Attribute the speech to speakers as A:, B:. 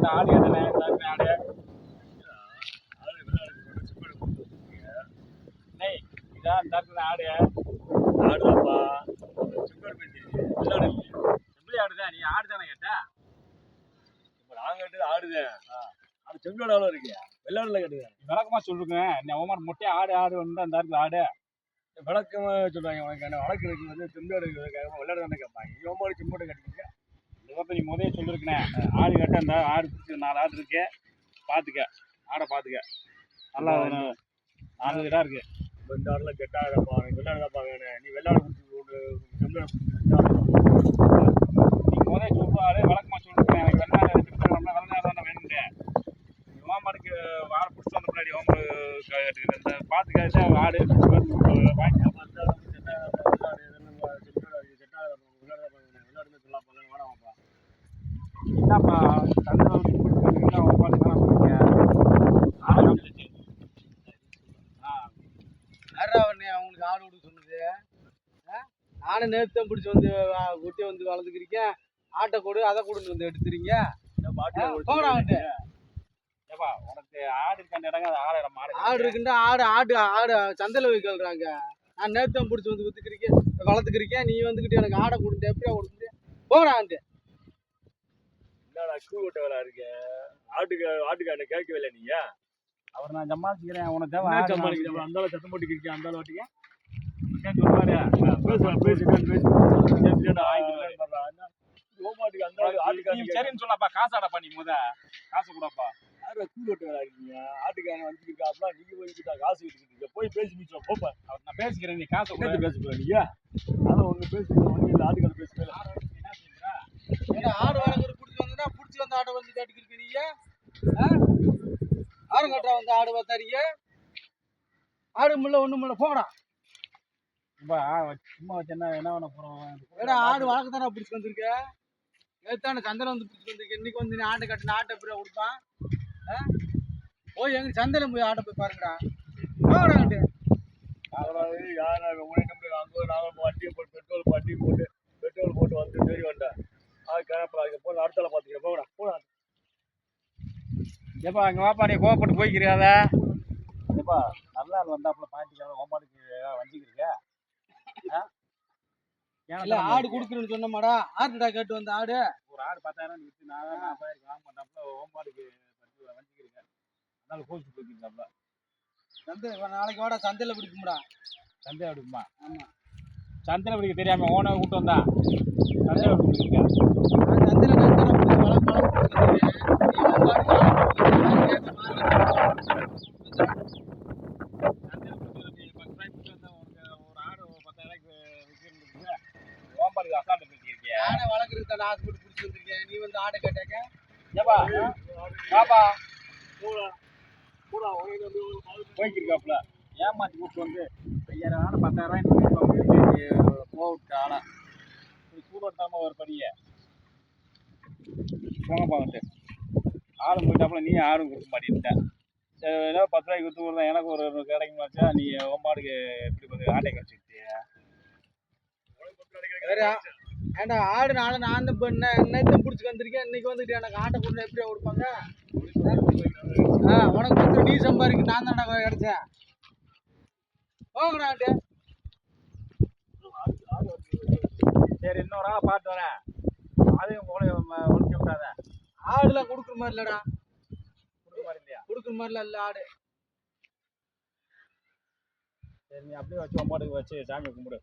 A: இந்த ஆடு கேட்டனே ஆடு இதான் இந்த ஆடு
B: ஆடுதாப்பா சுக்கர் பேசி வெள்ளாடு
A: எப்படி ஆடுதான் நீ ஆடு தானே கேட்ட
B: இப்போ நான் கேட்டது ஆடுதேன் அது செங்கோட எவ்வளோ இருக்கு வெள்ளாடுல கேட்டுதான்
A: விளக்கமா சொல்லிருக்கேன் நீ அவமான மொட்டையா ஆடு ஆடு வந்து அந்த இடத்துல ஆடு
B: விளக்கமா சொல்றாங்க உனக்கு வளர்க்குறதுக்கு வந்து செங்கோடு வெள்ளாடு தானே கேட்பாங்க இவன் செங்கோடு கேட்டீங்க
A: நீ முதலே சொல்லிருக்கேன் ஆடு கேட்ட அந்த ஆடு பிடிச்சி 4 ஆடு இருக்கு பார்த்துக்க ஆடை பார்த்துக்க நல்லா 4 இடம் இருக்கு
B: இந்த ஆடுலாம் கெட்டாதப்பா நீ வெள்ளாடு தான்ப்பா வேணும் நீ வெள்ளாடு கொடுத்து
A: நீ முதலே சொல்லுவாரு வழக்கமா சொல்லிருக்கேன் எனக்கு வெள்ளாடு தானே வேணுங்க ஓமாடுக்கு ஆடை பிடிச்சி வந்த முன்னாடி ஓம்பு பார்த்துக்க ஆடு வாங்கி என்னப்பா
C: அவங்களுக்கு ஆடு விட சொன்னது நானும் நேர்த்தம் பிடிச்சி வந்து குட்டியை வந்து வளர்த்துக்கிறீங்க ஆட்டை கொடு அதை கொடுன்னு வந்து எடுத்துறீங்க
A: உனக்கு ஆடு இருக்க இடம்
C: ஆடு இருக்குன்னா ஆடு சந்தையில் வைக்கிறாங்க நான் நேர்த்தம் பிடிச்சி வந்து வித்துக்கிறீங்க வளர்த்துக்கிறீங்க நீ வந்துக்கிட்டு எனக்கு ஆடை கொடுத்து எப்படியா கொடுத்து போறான்ட்டு
B: என்னடா கூ விட்ட வேலை இருக்கு ஆட்டுக்காரனை கேட்கவே இல்லை நீங்க
A: அவர் நான் சம்பாதிக்கிறேன் உனக்கு தேவை
B: சம்பாதிக்கிறேன் அந்த சத்தம் போட்டு இருக்கேன் அந்த வாட்டிக்கு
A: சரின்னு சொல்லப்பா காசு ஆடப்பா நீ காசு கூடப்பா
B: கூ விட்ட வேலை இருக்கீங்க ஆட்டுக்காரன் வந்துருக்காப்ல நீங்க போய்கிட்டா காசு வச்சுக்கிட்டீங்க போய் பேசி முடிச்சோம் போப்பா
A: நான் பேசிக்கிறேன் நீ காசு கூட
B: பேச போற நீங்க அதான் ஒண்ணு பேசிக்கிறேன் ஆட்டுக்காரன் பேசுறேன்
C: ஆடு வளர்க்குற பிடிச்சி வந்தா பிடிச்சி வந்து ஆட்டை வந்து கேட்டுக்கிட்டு நீங்க ஆடு கட்டா வந்து ஆடு பார்த்தாரிங்க ஆடு முள்ள ஒண்ணு முள்ள போடா
A: சும்மா வச்சா என்ன பண்ண போறோம்
C: ஆடு வளர்க்க தானே பிடிச்சி வந்திருக்க நேத்தான சந்தையில வந்து பிடிச்சி வந்திருக்க இன்னைக்கு வந்து நீ ஆட்டை கட்டின ஆட்டை எப்படியா கொடுப்பான் போய் எங்க சந்தையில போய் ஆட்டை போய் பாருங்கடா போடாண்டு
B: வண்டியை போட்டு பெட்ரோல் போட்டு வந்து சரி வந்தேன் போன அடுத்தால பாத்துக்கிறேன் போடா போடா
A: ஏப்பா அங்கே வாப்பா நீ கோவப்பட்டு போய்க்கிறியாத ஏப்பா நல்லா வந்தாப்புல பாட்டிக்காக ஓமாடுக்கு வஞ்சிக்கிறீங்க
C: இல்ல ஆடு கொடுக்குறேன்னு சொன்னமாடா ஆட்டுடா கேட்டு வந்த ஆடு
A: ஒரு ஆடு 10,000 விற்று 40,000 வாங்க மாட்டாப்புல ஓமாடுக்கு வஞ்சிக்கிறீங்க அதனால கோச்சு போய்க்கிட்டாப்புல
C: சந்தை நாளைக்கு வாடா சந்தையில பிடிக்கும்டா
A: சந்தையை பிடிக்குமா
C: ஆமா
A: சந்தையில பிடிக்க தெரியாம ஓனர் கூட்டு வந்தா சந்தையில பிடிச்சிருக்க
C: சந்தையில நீ வந்து ஆடை கேட்டாக்க
A: ஏப்பா பாப்பா போய்க்கிருக்காப்புல ஏமாத்தி கூப்பிட்டு வந்து 5,000 10,000 போவிட்டு ஆளா சூடாட்டாம ஒரு படிய போங்கப்பா வந்துட்டு ஆளும் போயிட்டாப்புல நீ யாரும் கொடுக்க மாட்டேன்ட்டேன் சரி ஏதோ 10 ரூபாய்க்கு கொடுத்து கொடுத்தா எனக்கு ஒரு கிடைக்குமா வச்சா நீ ஓம்பாடுக்கு எப்படி பார்த்து ஆட்டை கிடச்சிக்கிட்டிய
C: ஏண்டா ஆடு நாளை நான் என்னத்தையும் பிடிச்சி வந்திருக்கேன் இன்னைக்கு வந்துட்டு எனக்கு ஆட்டை கொண்டு எப்படியா கொடுப்பாங்க உனக்கு வந்து நீ சம்பாதிக்க நான் தானடா கிடைச்சேன் போங்கடாட்டு
A: சரி இன்னொரு ஆள் பார்த்து வரேன் அதையும் ஒழிச்சு விட்டாத
C: ஆடுலாம் கொடுக்குற மாதிரி இல்லடா
A: கொடுக்குற மாதிரி இல்லையா
C: கொடுக்குற மாதிரிலாம் இல்லை ஆடு
A: சரி நீ அப்படியே வச்சு ஓம்பாடுக்கு வச்சு சாமி கும்பிடு